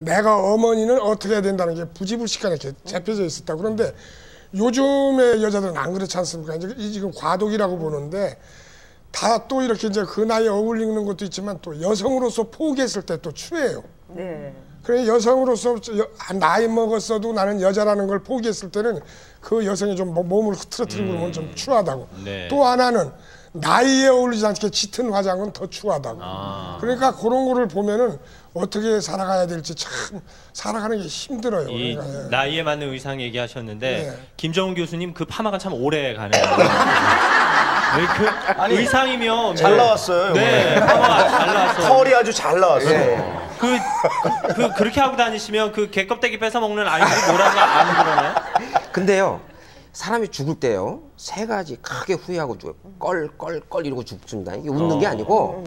내가 어머니는 어떻게 해야 된다는 게 부지불식간에 이렇게 잡혀져 있었다. 그런데 요즘의 여자들은 안 그렇지 않습니까? 이제 이 지금 과도기라고 보는데 다 또 이렇게 이제 그 나이에 어울리는 것도 있지만 또 여성으로서 포기했을 때 또 추해요. 네. 그래 여성으로서 나이 먹었어도 나는 여자라는 걸 포기했을 때는 그 여성이 좀 몸을 흐트러뜨리고 그러면 좀 추하다고. 네. 또 하나는 나이에 어울리지 않게 짙은 화장은 더 추하다고. 그러니까 그런 거를 보면은 어떻게 살아가야 될지 참 살아가는 게 힘들어요. 이 그러니까, 예. 나이에 맞는 의상 얘기하셨는데 네. 김정은 교수님 그 파마가 참 오래 가네요. 그 아니, 의상이면 잘 나왔어요. 네, 파마가 잘 나왔어요. 털이 아주 잘 나왔어요. 그렇게 하고 다니시면 그 개껍데기 뺏어 먹는 아이들이 뭐라고 안 그러나요? 근데요, 사람이 죽을 때요, 세 가지 크게 후회하고 죽어요. 껄 이러고 죽습니다. 이게 웃는 게 아니고,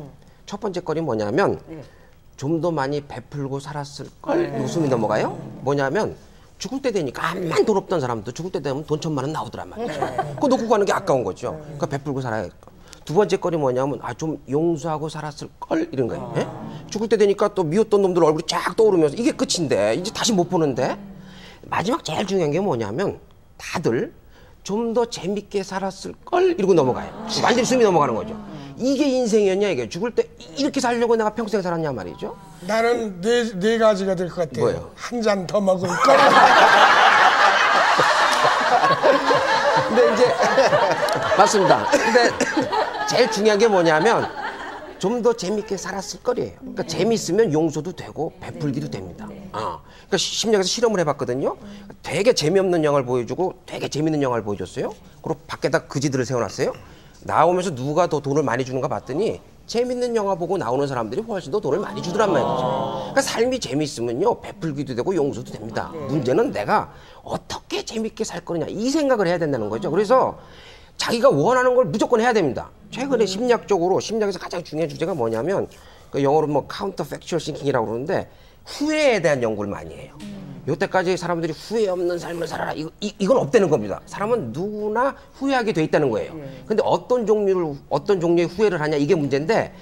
첫 번째 껄이 뭐냐면, 좀 더 많이 베풀고 살았을 걸 웃음이 넘어가요. 뭐냐면, 죽을 때 되니까 암만 돈 없던 사람도 죽을 때 되면 돈 1,000만 원 나오더란 말이죠. 그거 놓고 가는 게 아까운 거죠. 그러니까 베풀고 살아야 두 번째 껄이 뭐냐면, 좀 용서하고 살았을 걸 이런 거예요. 예? 죽을 때 되니까 또 미웠던 놈들 얼굴이 쫙 떠오르면서 이게 끝인데 이제 다시 못 보는데, 마지막 제일 중요한 게 뭐냐면 다들 좀 더 재밌게 살았을 걸 이러고 넘어가요. 완전히 숨이 넘어가는 거죠. 이게 인생이었냐 이게. 죽을 때 이렇게 살려고 내가 평생 살았냐 말이죠. 나는 네 가지가 될 것 같아요. 뭐예요? 한 잔 더 먹을 걸. 근데 이제 맞습니다. 근데 제일 중요한 게 뭐냐면 좀 더 재밌게 살았을 거리에요. 그러니까 재밌으면 용서도 되고 베풀기도 됩니다. 그러니까 심리학에서 실험을 해봤거든요. 되게 재미없는 영화를 보여주고 되게 재밌는 영화를 보여줬어요. 그리고 밖에다 그지들을 세워놨어요. 나오면서 누가 더 돈을 많이 주는가 봤더니 재밌는 영화 보고 나오는 사람들이 훨씬 더 돈을 많이 주더란 말이죠. 그러니까 삶이 재밌으면요, 베풀기도 되고 용서도 됩니다. 문제는 내가 어떻게 재밌게 살 거냐 이 생각을 해야 된다는 거죠. 그래서 자기가 원하는 걸 무조건 해야 됩니다. 최근에 심리학에서 가장 중요한 주제가 뭐냐면, 그 영어로 뭐 카운터 팩츄얼 싱킹이라고 그러는데, 후회에 대한 연구를 많이 해요. 여태까지 사람들이 후회 없는 삶을 살아라, 이건 없다는 겁니다. 사람은 누구나 후회하게 돼 있다는 거예요. 근데 어떤 종류의 후회를 하냐 이게 문제인데,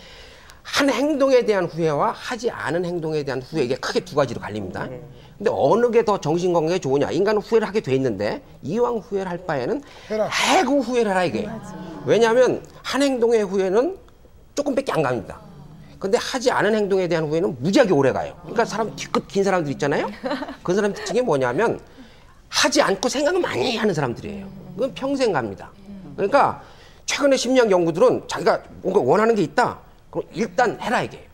한 행동에 대한 후회와 하지 않은 행동에 대한 후회, 이게 크게 두 가지로 갈립니다. 근데 어느 게 더 정신건강에 좋으냐? 인간은 후회를 하게 돼 있는데, 이왕 후회를 할 바에는 해고 후회를 하라 이게. 왜냐하면 한 행동의 후회는 조금밖에 안 갑니다. 근데 하지 않은 행동에 대한 후회는 무지하게 오래 가요. 그러니까 사람 뒤끝 긴 사람들 있잖아요. 그 사람 특징이 뭐냐면 하지 않고 생각을 많이 하는 사람들이에요. 그건 평생 갑니다. 그러니까 최근에 심리학 연구들은 자기가 뭔가 원하는 게 있다, 그럼 일단 해라 이게.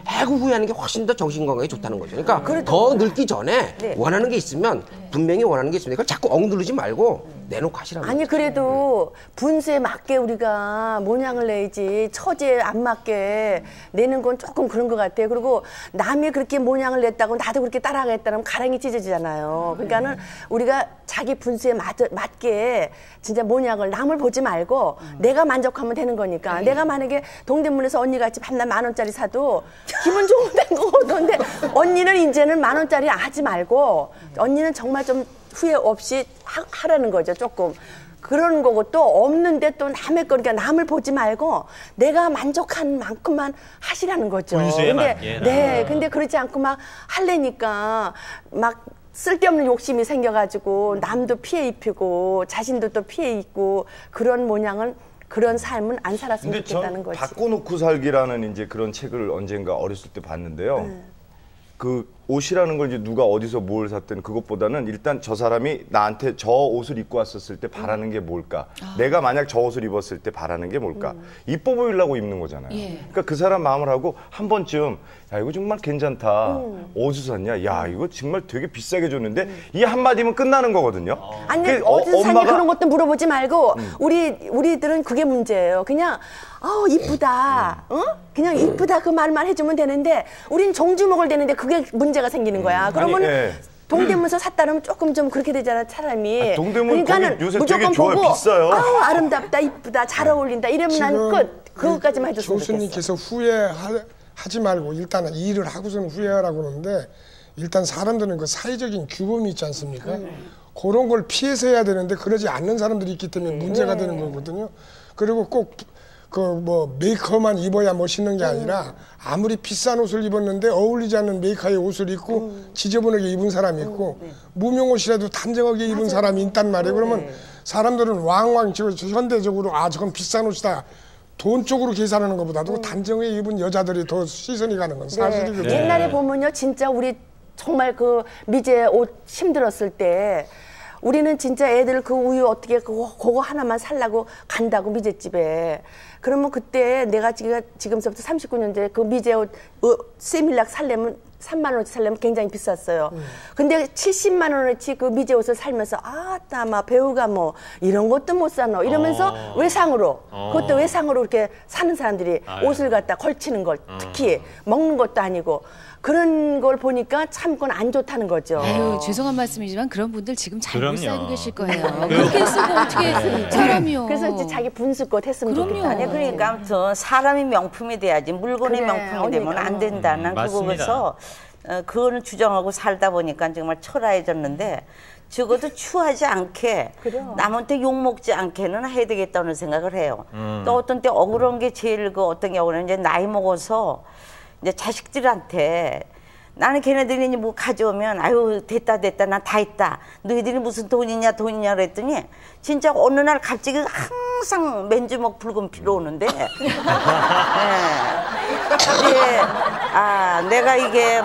해고 후회하는 게 훨씬 더 정신건강에 좋다는 거죠. 그러니까 더 늙기 전에 원하는 게 있으면 분명히 원하는 게 있으니까 자꾸 억누르지 말고 내놓고 하시라는 아니 거죠. 그래도 분수에 맞게 우리가 모양을 내지 처지에 안 맞게 내는 건 조금 그런 것 같아요. 그리고 남이 그렇게 모양을 냈다고 나도 그렇게 따라가겠다면 가랑이 찢어지잖아요. 그러니까는 우리가 자기 분수에 맞게 진짜 모양을 남을 보지 말고 내가 만족하면 되는 거니까. 내가 만약에 동대문에서 언니같이 밤낮 10,000원짜리 사도 기분 좋은 거던데 언니는 이제는 10,000원짜리 하지 말고 언니는 정말 좀 후회 없이 하라는 거죠. 조금 그런 거고, 또 없는데 또 남의 거니까 남을 보지 말고 내가 만족한 만큼만 하시라는 거죠. 근데 그렇지 않고 막 하려니까 막 쓸데없는 욕심이 생겨가지고 남도 피해 입히고 자신도 또 피해 입고 그런 모양은, 그런 삶은 안 살았으면 좋겠다는 거지. 바꿔놓고 살기라는 이제 그런 책을 언젠가 어렸을 때 봤는데요. 그 옷이라는 걸 이제 누가 어디서 뭘 샀든 그것보다는 일단 저 사람이 나한테 저 옷을 입고 왔었을 때 바라는 게 뭘까? 내가 만약 저 옷을 입었을 때 바라는 게 뭘까? 이뻐 보이려고 입는 거잖아요. 그러니까 그 사람 마음을 하고 한 번쯤 야 이거 정말 괜찮다. 어디서 샀냐? 야 이거 정말 되게 비싸게 줬는데 이 한마디면 끝나는 거거든요. 아니 어디서 샀니 그런 것도 물어보지 말고 우리들은 그게 문제예요. 그냥 이쁘다. 그냥 이쁘다 그 말만 해주면 되는데 우린 종주먹을 대는데 그게 문제가 생기는 거야. 그러면 동대문에서 샀다 그러면 조금 좀 그렇게 되잖아 사람이. 동대문 그러니까는 요새 무조건 되게 좋아요. 보고 비싸요. 아름답다 이쁘다 잘 어울린다 이러면 난 끝. 그것까지만 해줬으면 좋겠어. 교수님께서 후회하지 말고 일단은 일을 하고서는 후회하라고 그러는데, 일단 사람들은 그 사회적인 규범이 있지 않습니까? 그런 걸 피해서 해야 되는데 그러지 않는 사람들이 있기 때문에 문제가 되는 거거든요. 그리고 꼭 그 뭐 메이커만 입어야 멋있는 게 아니라 아무리 비싼 옷을 입었는데 어울리지 않는 메이커의 옷을 입고 지저분하게 입은 사람이 있고 무명옷이라도 단정하게 입은 사람이 있단 말이에요. 그러면 사람들은 왕왕 지금 현대적으로 아 저건 비싼 옷이다. 돈 쪽으로 계산하는 것보다도 단정하게 입은 여자들이 더 시선이 가는 건 사실이거든요. 네. 옛날에 보면요, 진짜 우리 정말 그 미제 옷 힘들었을 때 우리는 진짜 애들 그 우유 어떻게 그거 하나만 살라고 간다고 미제집에. 그러면 그때 내가 지금서부터 39년째 그 미제 옷 세밀락 살려면 3만 원어치 살려면 굉장히 비쌌어요. 근데 70만 원어치 그 미제 옷을 살면서 아따 막 배우가 뭐 이런 것도 못 사노 이러면서 외상으로 그것도 외상으로 이렇게 사는 사람들이 옷을 갖다 걸치는 걸 특히 먹는 것도 아니고 그런 걸 보니까 참 그건 안 좋다는 거죠. 아유, 죄송한 말씀이지만 그런 분들 지금 잘 못 그럼요. 살고 계실 거예요. 그렇게 쓰고 어떻게 사람이요. 그래서 이제 자기 분수껏 했으면 그럼요. 좋겠다. 아니 그러니까 아무튼 사람이 명품이 돼야지 물건이 그래, 명품이 되면 안 된다. 난 맞습니다. 그거에서 그거는 주장하고 살다 보니까 정말 초라해졌는데 적어도 추하지 않게 남한테 욕먹지 않게는 해야 되겠다는 생각을 해요. 또 어떤 때 억울한 게 제일 그 어떤 경우는 이제 나이 먹어서 이제 자식들한테 나는 걔네들이 뭐 가져오면 아유 됐다 난 다 있다. 너희들이 무슨 돈이냐 그랬더니 진짜 어느 날 갑자기 항상 맨주먹 붉은 피로 오는데 네. 아 내가 이게